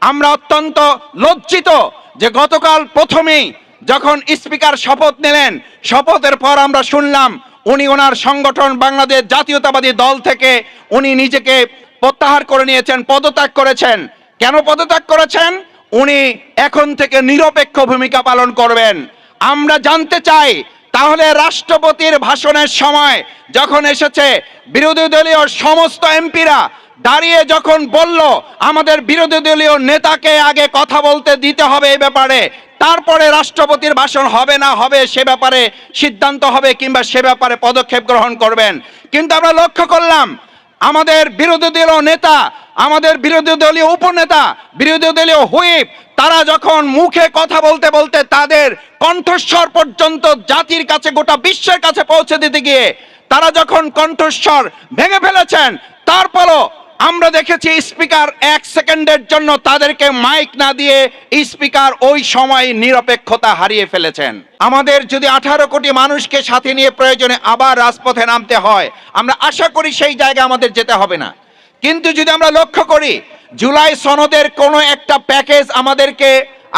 আমরা অত্যন্ত লজ্জিত যে গতকাল প্রথমেই যখন স্পিকার শপথ নিলেন, শপথের পর আমরা শুনলাম উনি ওনার সংগঠন বাংলাদেশ জাতীয়তাবাদী দল থেকে উনি নিজেকে প্রত্যাহার করে নিয়েছেন, পদত্যাগ করেছেন। কেন পদত্যাগ করেছেন? উনি এখন থেকে নিরপেক্ষ ভূমিকা পালন করবেন। আমরা জানতে চাই, তাহলে রাষ্ট্রপতির ভাষণের সময় যখন এসেছে, বিরোধী দলীয় সমস্ত এমপিরা দাঁড়িয়ে যখন বলল আমাদের বিরোধী দলীয় নেতাকে আগে কথা বলতে দিতে হবে এই ব্যাপারে, তারপরে রাষ্ট্রপতির ভাষণ হবে না হবে সে ব্যাপারে সিদ্ধান্ত হবে কিংবা সে ব্যাপারে পদক্ষেপ গ্রহণ করবেন। কিন্তু আমরা লক্ষ্য করলাম আমাদের বিরোধী দলীয় নেতা, আমাদের বিরোধী দলীয় উপনেতা, বিরোধী দলীয় হুইপ, তারা যখন মুখে কথা বলতে বলতে তাদের কণ্ঠস্বর পর্যন্ত জাতির কাছে, গোটা বিশ্বের কাছে পৌঁছে দিতে গিয়ে তারা যখন কণ্ঠস্বর ভেঙে ফেলেছেন, তারপরও আমরা দেখেছি স্পিকার এক সেকেন্ডের জন্য তাদেরকে মাইক না দিয়ে স্পিকার ওই সময় নিরপেক্ষতা হারিয়ে ফেলেছেন। আমাদের যদি 18 কোটি মানুষকে সাথে নিয়ে প্রয়োজনে আবার রাজপথে নামতে হয়, আমরা আশা করি সেই জায়গায় আমাদের যেতে হবে না। কিন্তু যদি আমরা লক্ষ্য করি জুলাই সনদের কোনো একটা প্যাকেজ আমাদেরকে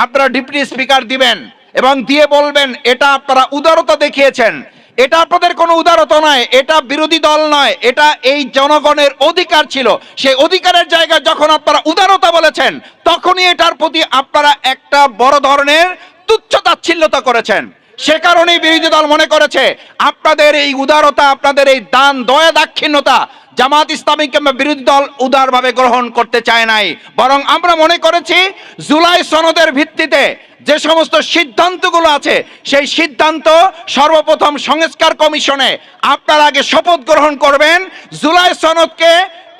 আপনারা ডেপুটি স্পিকার দিবেন এবং দিয়ে বলবেন এটা আপনারা উদারতা দেখিয়েছেন, এটা আপনাদের কোনো উদারতা নয়, এটা বিরোধী দল নয়, এটা এই জনগণের অধিকার ছিল। সেই অধিকারের জায়গায় যখন আপনারা উদারতা বলেছেন, তখনই এটার প্রতি আপনারা একটা বড় ধরনের তুচ্ছ-তাচ্ছিল্যতা করেছেন। সে কারণেই বিরোধী দল মনে করেছে আপনাদের এই উদারতা, আপনাদের এই দান দয়া দাক্ষিণ্যতা জামাত ইসলামী কিংবা বিরোধী দল উদারভাবে গ্রহণ করতে চায় নাই, বরং আমরা মনে করেছি জুলাই সনদের ভিত্তিতে যে সমস্ত সিদ্ধান্তগুলো আছে সেই সিদ্ধান্ত সর্বপ্রথম সংস্কার কমিশনে আপনারা আগে শপথ গ্রহণ করবেন। জুলাই সনদকে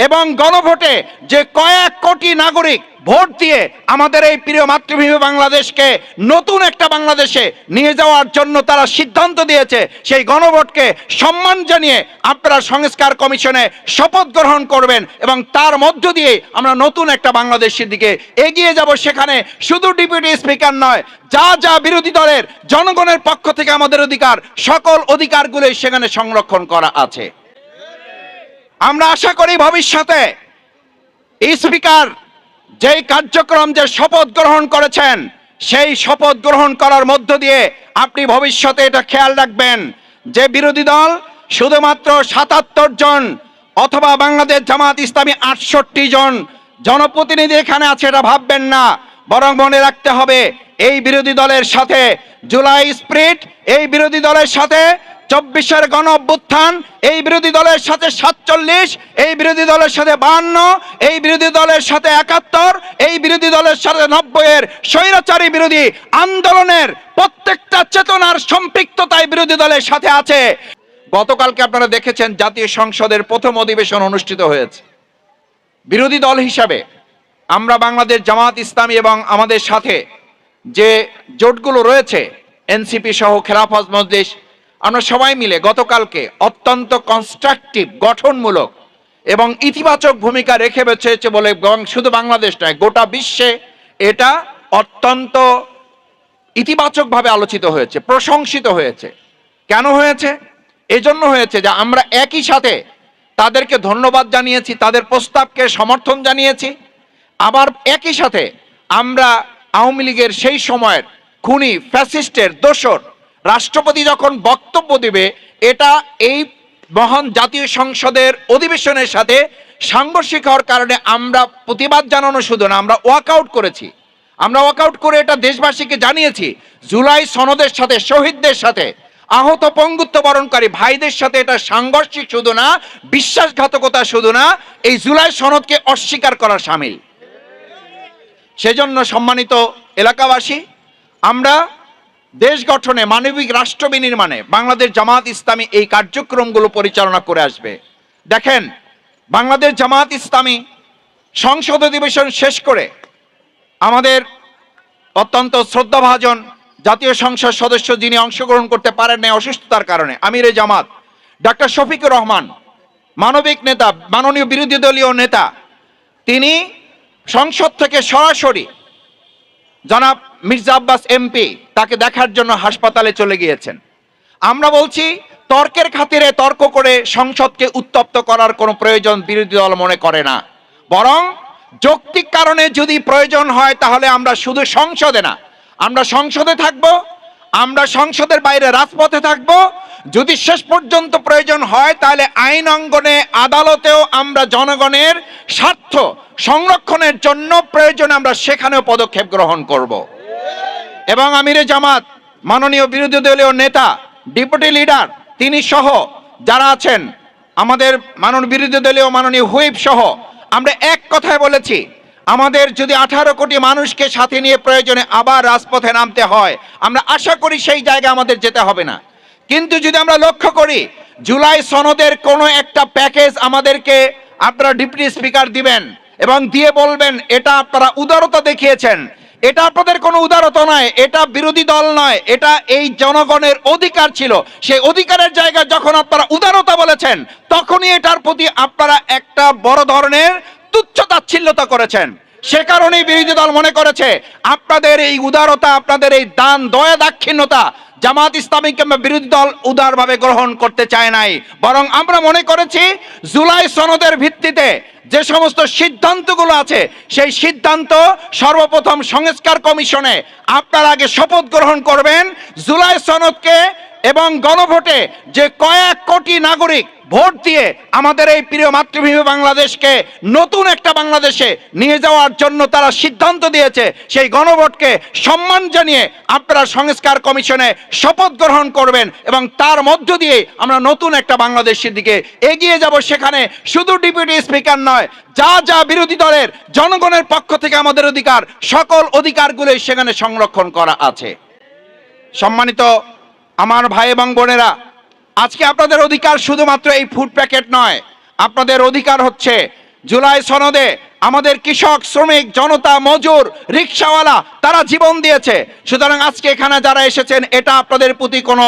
এবং গণভোটে যে কয়েক কোটি নাগরিক ভোট দিয়ে আমাদের এই প্রিয় মাতৃভূমি বাংলাদেশকে নতুন একটা বাংলাদেশে নিয়ে যাওয়ার জন্য তারা সিদ্ধান্ত দিয়েছে, সেই গণভোটকে সম্মান জানিয়ে আপনারা সংস্কার কমিশনে শপথ গ্রহণ করবেন এবং তার মধ্য দিয়ে আমরা নতুন একটা বাংলাদেশের দিকে এগিয়ে যাব। সেখানে শুধু ডেপুটি স্পিকার নয়, যা যা বিরোধী দলের জনগণের পক্ষ থেকে আমাদের অধিকার, সকল অধিকারগুলোই সেখানে সংরক্ষণ করা আছে। আমরা আশা করি ভবিষ্যতে স্পিকার যেই কার্যক্রম, যে শপথ গ্রহণ করেছেন, সেই শপথ গ্রহণ করার মধ্য দিয়ে আপনি ভবিষ্যতে এটা খেয়াল রাখবেন যে বিরোধী দল শুধুমাত্র 77 জন অথবা বাংলাদেশ জামাত ইসলামী 68 জন জনপ্রতিনিধি এখানে আছে এটা ভাববেন না, বরং মনে রাখতে হবে এই বিরোধী দলের সাথে জুলাই স্পিরিট, এই বিরোধী দলের সাথে 24-এর গণ অভ্যুত্থান, এই বিরোধী দলের সাথে 47, এই বিরোধী দলের সাথে 52, এই বিরোধী দলের সাথে 71, এই বিরোধী দলের সাথে 90-এর স্বৈরাচারী বিরোধী আন্দোলনের প্রত্যেকটা চেতনার সম্পৃক্ততায় বিরোধী দলের সাথে আছে। গতকালকে আপনারা দেখেছেন জাতীয় সংসদের প্রথম অধিবেশন অনুষ্ঠিত হয়েছে। বিরোধী দল হিসাবে আমরা বাংলাদেশ জামাত ইসলামী এবং আমাদের সাথে যে জোটগুলো রয়েছে এনসিপি সহ খেলাফত মজলিস, আমরা সবাই মিলে গতকালকে অত্যন্ত কনস্ট্রাকটিভ, গঠনমূলক এবং ইতিবাচক ভূমিকা রেখে বেঁচেছে বলে, শুধু বাংলাদেশ নয় গোটা বিশ্বে এটা অত্যন্ত ইতিবাচকভাবে আলোচিত হয়েছে, প্রশংসিত হয়েছে। কেন হয়েছে? এজন্য হয়েছে যে আমরা একই সাথে তাদেরকে ধন্যবাদ জানিয়েছি, তাদের প্রস্তাবকে সমর্থন জানিয়েছি, আবার একই সাথে আমরা আওয়ামী লীগের সেই সময়ের খুনি ফ্যাসিস্টের দোসর রাষ্ট্রপতি যখন বক্তব্য দিবে, এটা এই মহান জাতীয় সংসদের অধিবেশনের সাথে সাংঘর্ষিক হওয়ার কারণে আমরা প্রতিবাদ জানানো শুধু না, আমরা ওয়াকআউট করেছি। আমরা ওয়াকআউট করে এটা দেশবাসীকে জানিয়েছি জুলাই সনদের সাথে, শহীদদের সাথে, আহত পঙ্গুত্ব বরণকারী ভাইদের সাথে এটা সাংঘর্ষিক শুধু না, বিশ্বাসঘাতকতা শুধু না, এই জুলাই সনদকে অস্বীকার করা শামিল। সেজন্য সম্মানিত এলাকাবাসী, আমরা দেশ গঠনে, মানবিক রাষ্ট্র বিনির্মাণে বাংলাদেশ জামাত ইসলামী এই কার্যক্রমগুলো পরিচালনা করে আসবে। দেখেন, বাংলাদেশ জামাত ইসলামী সংসদ অধিবেশন শেষ করে আমাদের অত্যন্ত শ্রদ্ধাভাজন জাতীয় সংসদ সদস্য যিনি অংশগ্রহণ করতে পারেন না অসুস্থতার কারণে, আমিরে জামাত ডক্টর শফিকুর রহমান, মানবিক নেতা, মাননীয় বিরোধী দলীয় নেতা, তিনি সংসদ থেকে সরাসরি জনাব মির্জা আব্বাস এমপি তাকে দেখার জন্য হাসপাতালে চলে গিয়েছেন। আমরা বলছি তর্কের খাতিরে তর্ক করে সংসদকে উত্তপ্ত করার কোনো প্রয়োজন বিরোধী দল মনে করে না, বরং যৌক্তিক কারণে যদি প্রয়োজন হয় তাহলে আমরা শুধু সংসদে না, আমরা সংসদে থাকব, আমরা সংসদের বাইরে রাজপথে থাকব। যদি শেষ পর্যন্ত প্রয়োজন হয় তাহলে আইন অঙ্গনে আদালতেও আমরা জনগণের স্বার্থ সংরক্ষণের জন্য প্রয়োজনে আমরা সেখানেও পদক্ষেপ গ্রহণ করব। এবং আমিরে জামাত মাননীয় বিরোধী দলীয় নেতা ডেপুটি লিডার তিনি সহ যারা আছেন, আমাদের বিরোধী দলীয় মাননীয় হুইপ সহ আমরা এক কথায় বলেছি, আমাদের যদি 18 কোটি মানুষকে সাথে নিয়ে প্রয়োজনে আবার রাজপথে নামতে হয়, আমরা আশা করি সেই জায়গায় আমাদের যেতে হবে না। কিন্তু যদি আমরা লক্ষ্য করি জুলাই সনদের কোনো একটা প্যাকেজ আমাদেরকে আপনারা ডেপুটি স্পিকার দিবেন এবং দিয়ে বলবেন এটা আপনারা উদারতা দেখিয়েছেন, এটা আপনাদের কোনো উদারতা নয়, এটা বিরোধী দল নয়, এটা এই জনগণের অধিকার ছিল, সেই অধিকারের জায়গায় যখন আপনারা উদারতা বলেছেন তখনই এটার প্রতি আপনারা একটা বড় ধরনের তুচ্ছ-তাচ্ছিল্যতা করেছেন। সে কারণেই বিরোধী দল মনে করেছে আপনাদের এই উদারতা, আপনাদের এই দান দয়া দাক্ষিণ্যতা জামাত ইসলামী কিংবা বিরোধী দল উদারভাবে গ্রহণ করতে চায় নাই, বরং আমরা মনে করেছি জুলাই সনদের ভিত্তিতে যে সমস্ত সিদ্ধান্তগুলো আছে সেই সিদ্ধান্ত সর্বপ্রথম সংস্কার কমিশনে আপনারা আগে শপথ গ্রহণ করবেন, জুলাই সনদকে এবং গণভোটে যে কয়েক কোটি নাগরিক ভোট দিয়ে আমাদের এই প্রিয় মাতৃভূমি বাংলাদেশকে নতুন একটা বাংলাদেশে নিয়ে যাওয়ার জন্য তারা সিদ্ধান্ত দিয়েছে, সেই গণভোটকে সম্মান জানিয়ে আপনারা সংস্কার কমিশনে শপথ গ্রহণ করবেন এবং তার মধ্য দিয়ে আমরা নতুন একটা বাংলাদেশের দিকে এগিয়ে যাব। সেখানে শুধু ডেপুটি স্পিকার নয়, যা যা বিরোধী দলের জনগণের পক্ষ থেকে আমাদের অধিকার, সকল অধিকারগুলোই সেখানে সংরক্ষণ করা আছে। সম্মানিত আমার ভাই এবং বোনেরা, আজকে আপনাদের অধিকার শুধুমাত্র এই ফুড প্যাকেট নয়, আপনাদের অধিকার হচ্ছে জুলাই সনদে আমাদের কৃষক, শ্রমিক, জনতা, মজুর, রিকশাওয়ালা তারা জীবন দিয়েছে। সুতরাং আজকে এখানে যারা এসেছেন এটা আপনাদের প্রতি কোনো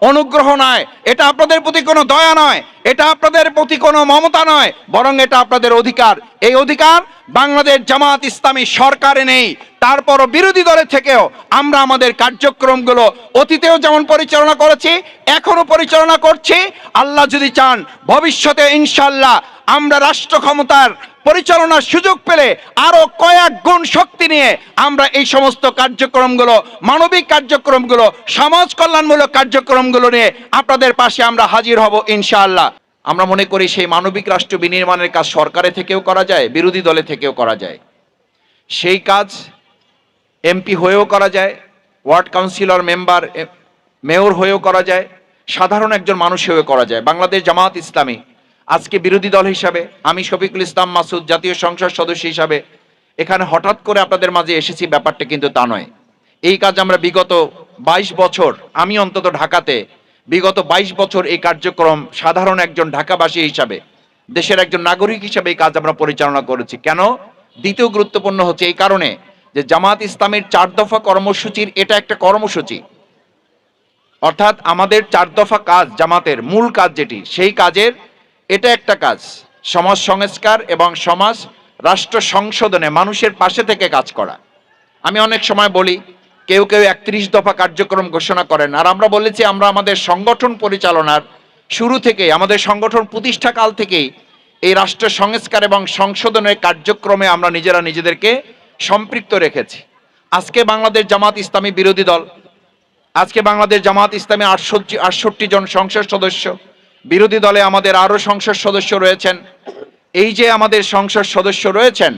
অনুগ্রহ নয়, এটা আপনাদের প্রতি কোনো দয়া নয়, এটা আপনাদের প্রতি কোনো মমতা নয়, বরং এটা আপনাদের অধিকার। এই অধিকার বাংলাদেশ জামাত ইসলামী সরকারে নেই, তারপরও বিরোধী দলের থেকেও আমরা আমাদের কার্যক্রমগুলো অতীতেও যেমন পরিচালনা করেছি এখনো পরিচালনা করছি। আল্লাহ যদি চান ভবিষ্যতে ইনশাআল্লাহ আমরা রাষ্ট্র ক্ষমতার পরিচালনার সুযোগ পেলে আরো কয়েক গুণ শক্তি নিয়ে আমরা এই সমস্ত কার্যক্রমগুলো, মানবিক কার্যক্রমগুলো, সমাজ কল্যাণমূলক কার্যক্রমগুলো নিয়ে আপনাদের পাশে আমরা হাজির হব ইনশাআল্লাহ। আমরা মনে করি সেই মানবিক রাষ্ট্র বিনির্মাণের কাজ সরকারের থেকেও করা যায়, বিরোধী দলে থেকেও করা যায়। সেই কাজ এমপি হয়েও করা যায়, ওয়ার্ড কাউন্সিলর মেম্বার মেয়র হয়েও করা যায়, সাধারণ একজন মানুষ হয়েও করা যায়। বাংলাদেশ জামাত ইসলামী আজকে বিরোধী দল হিসাবে, আমি শফিকুল ইসলাম মাসুদ জাতীয় সংসদ সদস্য হিসাবে এখানে হঠাৎ করে আপনাদের মাঝে এসেছি ব্যাপারটা কিন্তু তা নয়। এই কাজ আমরা বিগত 22 বছর, আমি অন্তত ঢাকাতে বিগত 22 বছর এই কার্যক্রম সাধারণ একজন ঢাকাবাসী হিসাবে, দেশের একজন নাগরিক হিসাবে এই কাজ আমরা পরিচালনা করেছি। কেন? দ্বিতীয় গুরুত্বপূর্ণ হচ্ছে এই কারণে যে জামাত ইসলামের 4 দফা কর্মসূচির এটা একটা কর্মসূচি, অর্থাৎ আমাদের 4 দফা কাজ, জামাতের মূল কাজ যেটি, সেই কাজের এটা একটা কাজ, সমাজ সংস্কার এবং সমাজ রাষ্ট্র সংশোধনে মানুষের পাশে থেকে কাজ করা। আমি অনেক সময় বলি কেউ কেউ 31 দফা কার্যক্রম ঘোষণা করেন, আর আমরা বলেছি আমরা আমাদের সংগঠন পরিচালনার শুরু থেকে, আমাদের সংগঠন প্রতিষ্ঠাকাল থেকেই এই রাষ্ট্র সংস্কার এবং সংশোধনের কার্যক্রমে আমরা নিজেরা নিজেদেরকে সম্পৃক্ত রেখেছি। আজকে বাংলাদেশ জামাত ইসলামী বিরোধী দল, আজকে বাংলাদেশ জামাত ইসলামী 68 জন সংসদ সদস্য, বিরোধী দলে আমাদের আরো সংসদ সদস্য রয়েছেন। এই যে আমাদের সংসদ সদস্য রয়েছেন,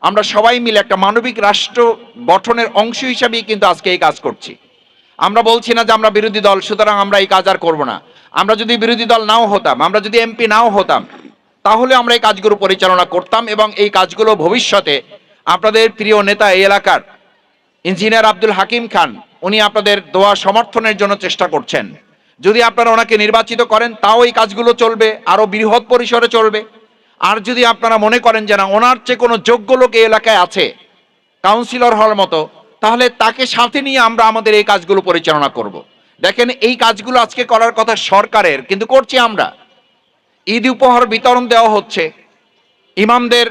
আমরা সবাই মিলে একটা মানবিক রাষ্ট্র গঠনের অংশ হিসাবেই কিন্তু আজকে এই কাজ করছি। আমরা বলছি না যে আমরা বিরোধী দল সুতরাং আমরা এই কাজ আর করবো না। আমরা যদি বিরোধী দল নাও হতাম, আমরা যদি এমপি নাও হতাম, তাহলে আমরা এই কাজগুলো পরিচালনা করতাম এবং এই কাজগুলো ভবিষ্যতে আপনাদের প্রিয় নেতা এই এলাকার ইঞ্জিনিয়ার আব্দুল হাকিম খান, উনি আপনাদের দোয়া সমর্থনের জন্য চেষ্টা করছেন। যদি আপনারা ওনাকে নির্বাচিত করেন তাও এই কাজগুলো চলবে, আরো বৃহৎ পরিসরে চলবে। আর যদি আপনারা মনে করেন যে না ওনার চেয়ে কোনো যোগ্য লোক এই এলাকায় আছে কাউন্সিলর হওয়ার মতো, তাহলে তাকে সাথে নিয়ে আমরা আমাদের এই কাজগুলো পরিচালনা করব। দেখেন এই কাজগুলো আজকে করার কথা সরকারের, কিন্তু করছি আমরা। ঈদ উপহার বিতরণ দেওয়া হচ্ছে, ইমামদের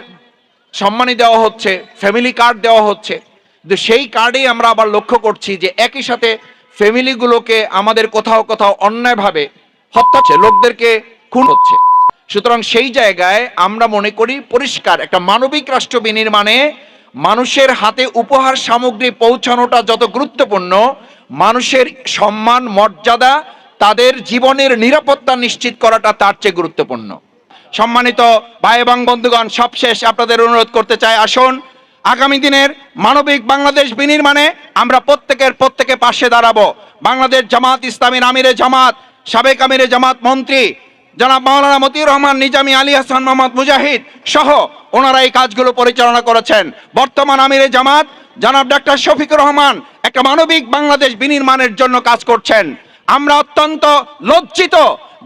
সম্মানী দেওয়া হচ্ছে, ফ্যামিলি কার্ড দেওয়া হচ্ছে, কিন্তু সেই কার্ডেই আমরা আবার লক্ষ্য করছি যে একই সাথে ফ্যামিলিগুলোকে আমাদের কোথাও কোথাও অন্যায়ভাবে হত্যা হচ্ছে, লোকদেরকে খুন হচ্ছে। সুতরাং সেই জায়গায় আমরা মনে করি পরিষ্কার একটা মানবিক রাষ্ট্র বিনির্মাণে মানুষের হাতে উপহার সামগ্রী পৌঁছানোটা যত গুরুত্বপূর্ণ, মানুষের সম্মান মর্যাদা তাদের জীবনের নিরাপত্তা নিশ্চিত করাটা তার চেয়ে গুরুত্বপূর্ণ। সম্মানিত ভাই এবং বন্ধুগণ, সবশেষ আপনাদের অনুরোধ করতে চাই, আসুন আগামী দিনের মানবিক বাংলাদেশ বিনির্মাণে আমরা প্রত্যেকে পাশে দাঁড়াবো। বাংলাদেশ জামাত ইসলামীর আমিরে জামাত, সাবেক আমিরে জামাত মন্ত্রী জনাব মাওলানা মতিউর রহমান নিজামী, আলী হাসান মোহাম্মদ মুজাহিদ সহ ওনারা এই কাজগুলো পরিচালনা করেছেন। বর্তমান আমিরে জামাত জনাব ডাক্তার শফিকুর রহমান একটা মানবিক বাংলাদেশ বিনির্মাণের জন্য কাজ করছেন। আমরা অত্যন্ত লজ্জিত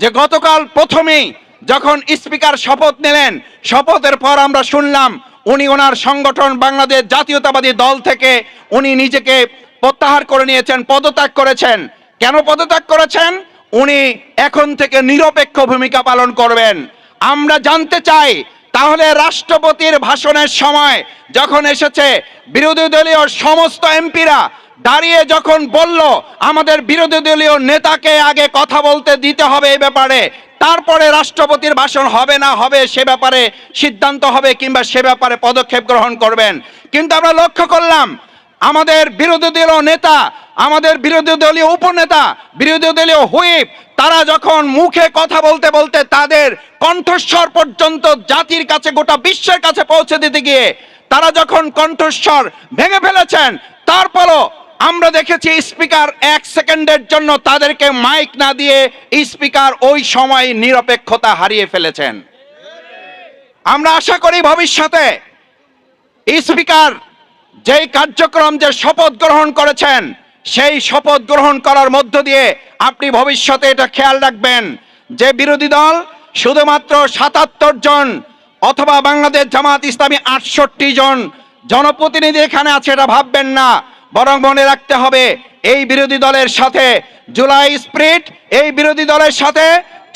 যে গতকাল প্রথমেই যখন স্পিকার শপথ নিলেন, শপথের পর আমরা শুনলাম উনি ওনার সংগঠন বাংলাদেশ জাতীয়তাবাদী দল থেকে উনি নিজেকে প্রত্যাহার করে নিয়েছেন, পদত্যাগ করেছেন। কেন পদত্যাগ করেছেন? উনি এখন থেকে নিরপেক্ষ ভূমিকা পালন করবেন। আমরা জানতে চাই, তাহলে রাষ্ট্রপতির ভাষণের সময় যখন এসেছে বিরোধী দলীয় সমস্ত এমপিরা দাঁড়িয়ে যখন বলল আমাদের বিরোধী দলীয় নেতাকে আগে কথা বলতে দিতে হবে এই ব্যাপারে, তারপরে রাষ্ট্রপতির ভাষণ হবে না হবে সে ব্যাপারে সিদ্ধান্ত হবে কিংবা সে ব্যাপারে পদক্ষেপ গ্রহণ করবেন। কিন্তু আমরা লক্ষ্য করলাম আমাদের বিরোধী দলীয় নেতা, আমাদের বিরোধী দলীয় উপনেতা, বিরোধী দলীয় হুইপ, তারা যখন মুখে কথা বলতে বলতে তাদের কণ্ঠস্বর পর্যন্ত জাতির কাছে, গোটা বিশ্বের কাছে পৌঁছে দিতে গিয়ে তারা যখন কণ্ঠস্বর ভেঙে ফেলেছেন, তারপরও আমরা দেখেছি স্পিকার এক সেকেন্ডের জন্য তাদেরকে মাইক না দিয়ে স্পিকার ওই সময় নিরপেক্ষতা হারিয়ে ফেলেছেন। আমরা আশা করি ভবিষ্যতে স্পিকার যেই কার্যক্রম, যে শপথ গ্রহণ করেছেন, সেই শপথ গ্রহণ করার মধ্য দিয়ে আপনি ভবিষ্যতে এটা খেয়াল রাখবেন যে বিরোধী দল শুধুমাত্র ৭৭ জন অথবা বাংলাদেশ জামাত ইসলামী ৬৮ জন জনপ্রতিনিধি এখানে আছে এটা ভাববেন না, বরং মনে রাখতে হবে এই বিরোধী দলের সাথে জুলাই স্প্রিট, এই বিরোধী দলের সাথে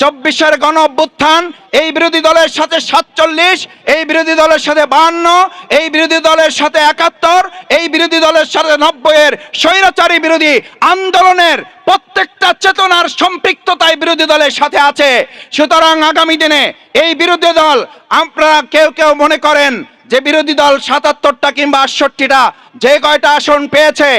২৪-এর গণ অভ্যুত্থান, এই বিরোধী দলের সাথে ৪৭, এই বিরোধী দলের সাথে ৫২, এই বিরোধী দলের সাথে ৭১, এই বিরোধী দলের সাথে ৯০-এর স্বৈরাচারী বিরোধী আন্দোলনের প্রত্যেকটা চেতনার সম্পৃক্ততায় বিরোধী দলের সাথে আছে। সুতরাং আগামী দিনে এই বিরোধী দল, আপনারা কেউ মনে করেন যে বিরোধী দল ৭৭টা কিংবা ৬৮টা যে কয়টা আসন পেয়েছে,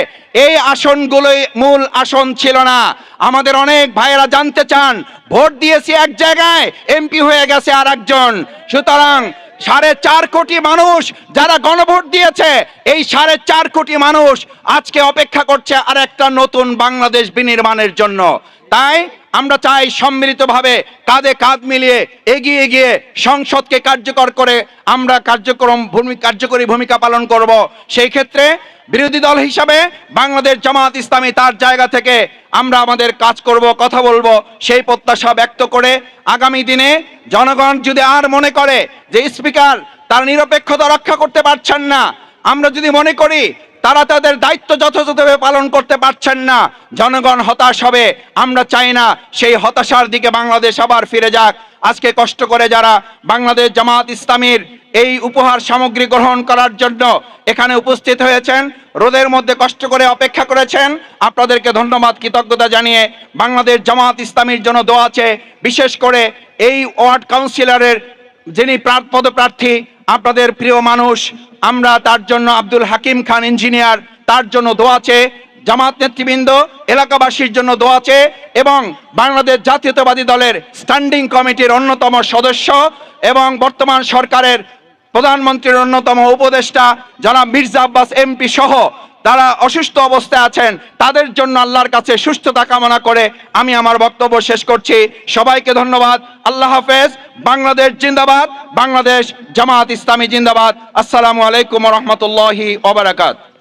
এই আসনগুলোই মূল আসন ছিল না। আমাদের অনেক ভাইয়েরা জানতে চান, ভোট দিয়েছি এক জায়গায়, এমপি হয়ে গেছে আর একজন। সুতরাং ৪.৫ কোটি মানুষ যারা গণভোট দিয়েছে, এই ৪.৫ কোটি মানুষ আজকে অপেক্ষা করছে আর একটা নতুন বাংলাদেশ বিনির্মাণের জন্য। তাই আমরা চাই সম্মিলিতভাবে কাঁধে কাঁধ মিলিয়ে এগিয়ে গিয়ে সংসদকে কার্যকর করে আমরা কার্যকরী ভূমিকা পালন করব। সেই ক্ষেত্রে বিরোধী দল হিসাবে বাংলাদেশ জামাত ইসলামী তার জায়গা থেকে আমরা আমাদের কাজ করব, কথা বলবো, সেই প্রত্যাশা ব্যক্ত করে আগামী দিনে জনগণ যদি আর মনে করে যে স্পিকার তার নিরপেক্ষতা রক্ষা করতে পারছেন না, আমরা যদি মনে করি তারা তাদের দায়িত্ব যথাযথভাবে পালন করতে পারছেন না, জনগণ হতাশ হবে। আমরা চাই না সেই হতাশার দিকে বাংলাদেশ আবার ফিরে যাক। আজকে কষ্ট করে যারা বাংলাদেশ জামাত ইসলামীর এই উপহার সামগ্রী গ্রহণ করার জন্য এখানে উপস্থিত হয়েছেন, রোদের মধ্যে কষ্ট করে অপেক্ষা করেছেন, আপনাদেরকে ধন্যবাদ, কৃতজ্ঞতা জানিয়ে বাংলাদেশ জামাত ইসলামীর জন্য দোয়া আছে। বিশেষ করে এই ওয়ার্ড কাউন্সিলরের যিনি পদপ্রার্থী, আপনাদের প্রিয় মানুষ, আমরা তার জন্য আব্দুল হাকিম খান ইঞ্জিনিয়ার, তার জন্য দোয়া আছে। জামাত নেতৃবৃন্দ, এলাকাবাসীর জন্য দোয়া আছে এবং বাংলাদেশ জাতীয়তাবাদী দলের স্ট্যান্ডিং কমিটির অন্যতম সদস্য এবং বর্তমান সরকারের প্রধানমন্ত্রীর অন্যতম উপদেষ্টা জনাব মির্জা আব্বাস এমপি সহ তারা অসুস্থ অবস্থায় আছেন, তাদের জন্য আল্লাহর কাছে সুস্থতা কামনা করে আমি আমার বক্তব্য শেষ করছি। সবাইকে ধন্যবাদ। আল্লাহ হাফেজ। বাংলাদেশ জিন্দাবাদ, বাংলাদেশ জামাত ইসলামী জিন্দাবাদ। আসসালামু আলাইকুম ওয়া রাহমাতুল্লাহি ওয়া বারাকাতুহু।